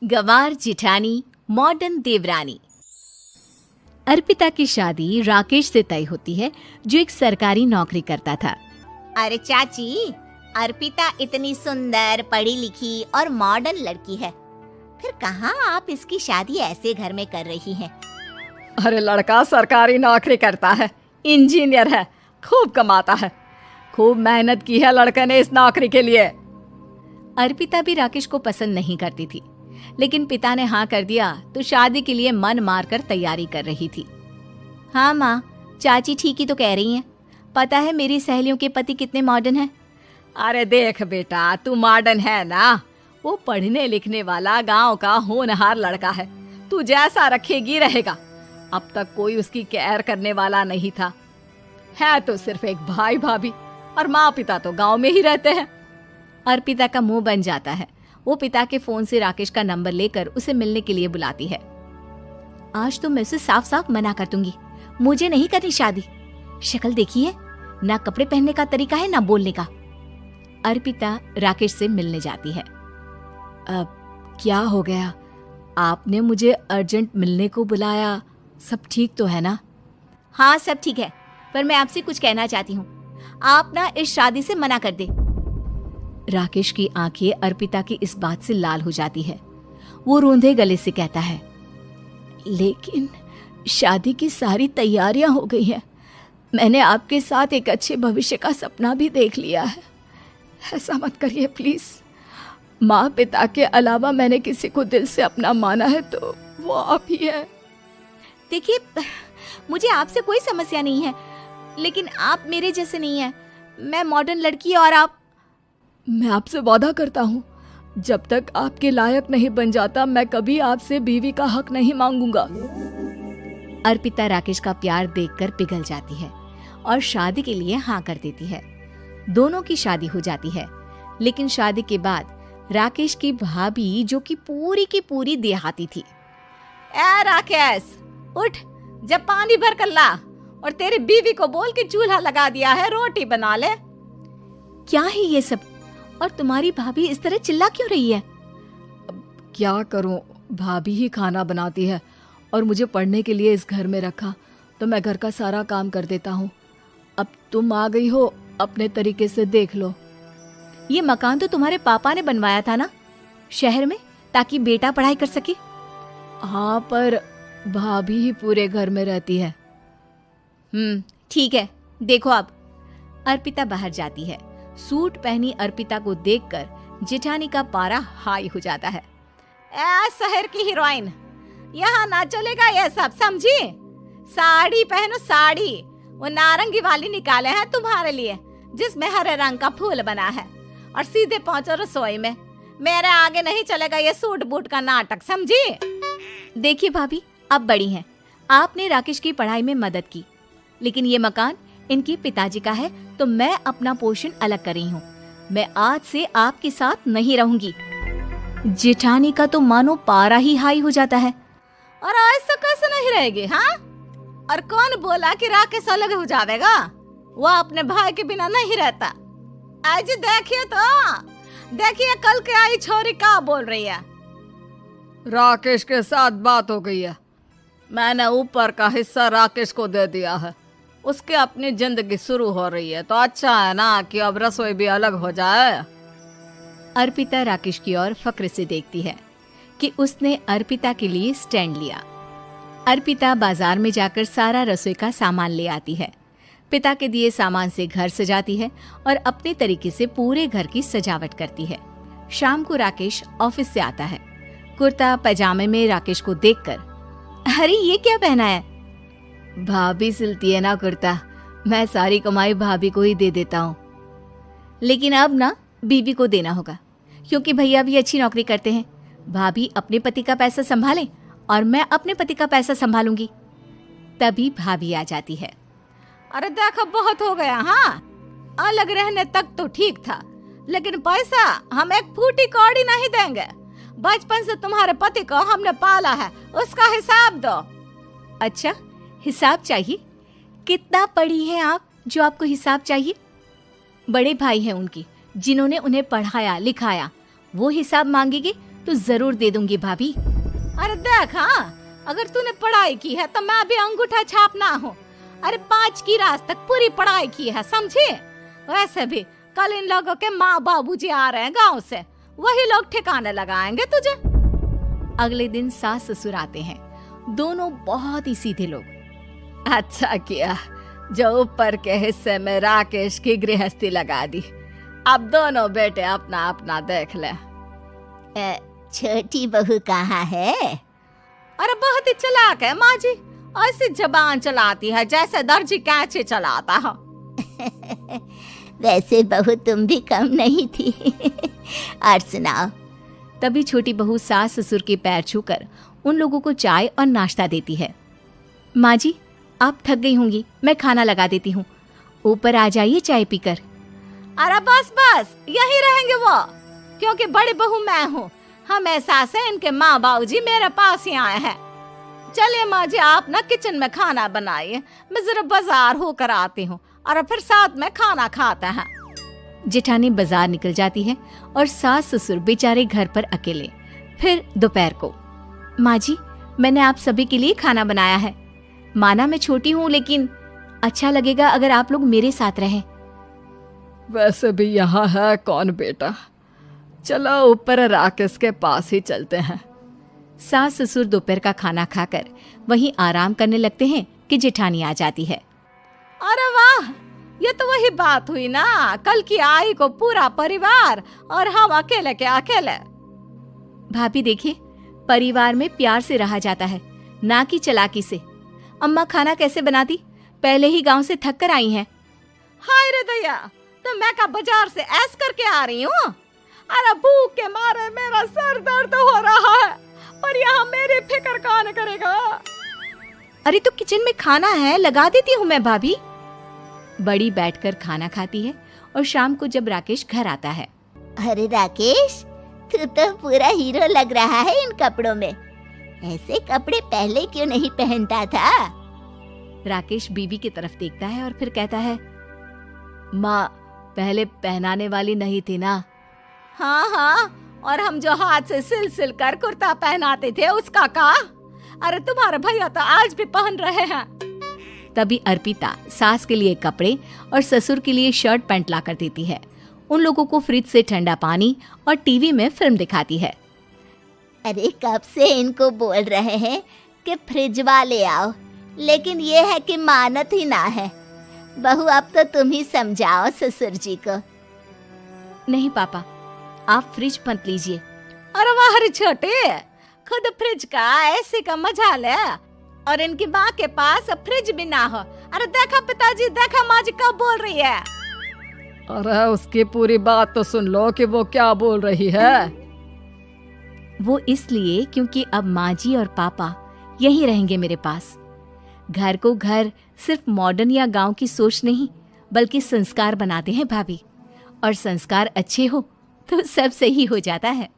गवार जिठानी मॉडर्न देवरानी। अर्पिता की शादी राकेश से तय होती है, जो एक सरकारी नौकरी करता था। अरे चाची, अर्पिता इतनी सुंदर, पढ़ी लिखी और मॉडर्न लड़की है, फिर कहाँ आप इसकी शादी ऐसे घर में कर रही हैं? अरे लड़का सरकारी नौकरी करता है, इंजीनियर है, खूब कमाता है, खूब मेहनत की है लड़के ने इस नौकरी के लिए। अर्पिता भी राकेश को पसंद नहीं करती थी, लेकिन पिता ने हाँ कर दिया तो शादी के लिए मन मारकर तैयारी कर रही थी। हाँ माँ, चाची ठीक ही तो कह रही हैं। पता है मेरी सहेलियों के पति कितने मॉडर्न हैं। अरे देख बेटा, तू मॉडर्न है ना, वो पढ़ने लिखने वाला गांव का होनहार लड़का है, तू जैसा रखेगी रहेगा। अब तक कोई उसकी केयर करने वाला नहीं था, है तो सिर्फ एक भाई भाभी, और माँ पिता तो गांव में ही रहते हैं। अर्पिता का मुंह बन जाता है। वो पिता के फोन से राकेश का नंबर लेकर उसे मिलने के लिए बुलाती है। आज तो मैं उसे साफ साफ मना कर दूंगी, मुझे नहीं करनी शादी। शक्ल देखी है ना, कपड़े पहनने का तरीका है ना बोलने का। अर्पिता राकेश से मिलने जाती है। अब क्या हो गया, आपने मुझे अर्जेंट मिलने को बुलाया, सब ठीक तो है ना? हाँ सब ठीक है, पर मैं आपसे कुछ कहना चाहती हूँ। आप ना इस शादी से मना कर दे। राकेश की आंखें अर्पिता की इस बात से लाल हो जाती है। वो रोंदे गले से कहता है, लेकिन शादी की सारी तैयारियां हो गई हैं, मैंने आपके साथ एक अच्छे भविष्य का सपना भी देख लिया है, ऐसा मत करिए प्लीज। माँ पिता के अलावा मैंने किसी को दिल से अपना माना है तो वो आप ही है। देखिए, मुझे आपसे कोई समस्या नहीं है, लेकिन आप मेरे जैसे नहीं हैं। मैं मॉडर्न लड़की और आप। मैं आपसे वादा करता हूँ, जब तक आपके लायक नहीं बन जाता मैं कभी आपसे बीवी का हक नहीं मांगूंगा। अर्पिता राकेश का प्यार देखकर पिघल जाती है और शादी के लिए हाँ कर देती है। दोनों की शादी हो जाती है, लेकिन शादी के बाद राकेश की भाभी, जो कि पूरी की पूरी देहाती थी। ए राकेश, उठ, जब पानी भर कर ला, और तेरी बीवी को बोल के चूल्हा लगा दिया है, रोटी बना ले। क्या है ये सब? और तुम्हारी भाभी इस तरह चिल्ला क्यों रही है? क्या करूं, भाभी ही खाना बनाती है और मुझे पढ़ने के लिए इस घर में रखा, तो मैं घर का सारा काम कर देता हूँ। अब तुम आ गई हो, अपने तरीके से देख लो। ये मकान तो तुम्हारे पापा ने बनवाया था ना, शहर में, ताकि बेटा पढ़ाई कर सके। हाँ, पर भाभी ही पूरे घर में रहती है। ठीक है, देखो अब। अर्पिता बाहर जाती है। सूट पहनी अर्पिता को देखकर जेठानी का पारा हाई हो जाता है। ए शहर की हीरोइन, यहाँ ना चलेगा ये सब, समझी? साड़ी पहनो, साड़ी। वो नारंगी वाली निकाले हैं तुम्हारे लिए, जिसमें हरे रंग का फूल बना है, और सीधे पहुंचो रसोई में। मेरे आगे नहीं चलेगा ये सूट बूट का नाटक, समझी? देखिए भाभी, आप बड़ी हैं, आपने राकेश की पढ़ाई में मदद की, लेकिन ये मकान इनके पिताजी का है, तो मैं अपना पोर्शन अलग कर रही हूँ। मैं आज से आपके साथ नहीं रहूंगी। जेठानी का तो मानो पारा ही हाई हो जाता है। और ऐसा कैसे नहीं रहेगी? हाँ, और कौन बोला कि राकेश अलग हो जाएगा? वो अपने भाई के बिना नहीं रहता। आज देखिए तो, देखिए कल के आई छोरी क्या बोल रही है। राकेश के साथ बात हो गई है, मैंने ऊपर का हिस्सा राकेश को दे दिया है, उसके अपनी जिंदगी शुरू हो रही है, तो अच्छा है ना कि अब रसोई भी अलग हो जाए। अर्पिता राकेश की ओर फक्र से देखती है कि उसने अर्पिता के लिए स्टैंड लिया। अर्पिता बाजार में जाकर सारा रसोई का सामान ले आती है। पिता के दिए सामान से घर सजाती है और अपने तरीके से पूरे घर की सजावट करती है। शाम को राकेश ऑफिस से आता है। कुर्ता पैजामे में राकेश को देखकर, अरे ये क्या पहना है? भाभी सिलती है ना कुर्ता, मैं सारी कमाई भाभी को ही दे देता हूँ। लेकिन अब ना बीवी को देना होगा, क्योंकि भैया भी अच्छी नौकरी करते हैं। भाभी अपने पति का पैसा संभालें और मैं अपने पति का पैसा संभालूंगी। तभी भाभी आ जाती है। अरे देखो, बहुत हो गया। हाँ, अलग रहने तक तो ठीक था, लेकिन पैसा हम एक फूटी कौड़ी नहीं देंगे। बचपन से तुम्हारे पति को हमने पाला है, उसका हिसाब दो। अच्छा, हिसाब चाहिए? कितना पढ़ी है आप जो आपको हिसाब चाहिए? बड़े भाई हैं उनकी, जिन्होंने उन्हें पढ़ाया लिखाया, वो हिसाब मांगेंगे तो जरूर दे दूंगी भाभी। अरे देख, हाँ, अगर तूने पढ़ाई की है तो मैं भी अंगूठा छापना हूँ। अरे 5 की रात तक पूरी पढ़ाई की है, समझे? वैसे भी कल इन लोगों के माँ बाबूजी आ रहे हैं गांव से, वही लोग ठिकाने लगाएंगे तुझे। अगले दिन सास ससुर आते हैं, दोनों बहुत ही सीधे लोग। अच्छा किया जो ऊपर के हिस्से में राकेश की गृहस्थी लगा दी। अब दोनों बेटे अपना अपना देख ले। छोटी बहू कहाँ है? अरे बहुत ही चालाक है माँ जी, ऐसी जबान चलाती है जैसे दर्जी कैंची चलाता है। वैसे बहू तुम भी कम नहीं थी। और सुनाओ। तभी छोटी बहू सास ससुर के पैर छूकर उन लोगों को चाय और नाश्ता देती है। माँ जी, आप थक गई होंगी, मैं खाना लगा देती हूँ, ऊपर आ जाइए चाय पीकर। अरे बस बस, यही रहेंगे वो, क्योंकि बड़ी बहू मैं हूँ। हमेशा से इनके माँ बाबूजी मेरे पास ही आए हैं। चलिए माँ जी, आप ना किचन में खाना बनाइए, मैं जरा बाजार होकर आती हूँ और फिर साथ में खाना खाते हैं। जेठानी बाजार निकल जाती है और सास ससुर बेचारे घर पर अकेले। फिर दोपहर को, माँ जी, मैंने आप सभी के लिए खाना बनाया है। माना मैं छोटी हूँ, लेकिन अच्छा लगेगा अगर आप लोग मेरे साथ रहें। वैसे भी यहाँ है कौन बेटा, चलो ऊपर राकेश के पास ही चलते हैं। सास ससुर दोपहर का खाना खाकर वहीं आराम करने लगते हैं कि जेठानी आ जाती है। अरे वाह, ये तो वही बात हुई ना, कल की आई को पूरा परिवार और हम अकेले के अकेले। भाभी देखिए, परिवार में प्यार से रहा जाता है, ना कि चालाकी से। अम्मा खाना कैसे बनाती, पहले ही गांव से थक कर आई हैं। हाय रे दया, तो मैं का बाजार से ऐस करके आ रही हूँ। अरे भूख के मारे मेरा सर दर्द हो रहा है, पर यहाँ मेरी फिक्र कौन करेगा। अरे तो किचन में खाना है, लगा देती हूँ मैं भाभी। बड़ी बैठकर खाना खाती है और शाम को जब राकेश घर आता है। अरे राकेश, तू तो पूरा हीरो लग रहा है इन कपड़ों में। ऐसे कपड़े पहले क्यों नहीं पहनता था? राकेश बीवी की तरफ देखता है और फिर कहता है, माँ, पहले पहनाने वाली नहीं थी ना। हाँ हाँ, और हम जो हाथ से सिल सिल कर कुर्ता पहनाते थे उसका का? अरे तुम्हारे भैया तो आज भी पहन रहे हैं। तभी अर्पिता सास के लिए कपड़े और ससुर के लिए शर्ट पैंट ला कर देती है। उन लोगों को फ्रिज से ठंडा पानी और टीवी में फिल्म दिखाती है। अरे कब से इनको बोल रहे हैं कि फ्रिज वाले आओ, लेकिन ये है कि मानत ही ना है। बहू, अब तो तुम ही समझाओ ससुर जी को। नहीं पापा, आप फ्रिज मत लीजिए। अरे वाह रे छोटे, खुद फ्रिज का ऐसे का मजा ले, और इनकी माँ के पास फ्रिज भी ना हो। अरे देखा पिताजी, देखा माँ जी कब बोल रही है। अरे उसकी पूरी बात तो सुन लो कि वो क्या बोल रही है। वो इसलिए क्योंकि अब माँ जी और पापा यहीं रहेंगे मेरे पास। घर को घर सिर्फ मॉडर्न या गांव की सोच नहीं, बल्कि संस्कार बनाते हैं भाभी, और संस्कार अच्छे हो तो सब सही हो जाता है।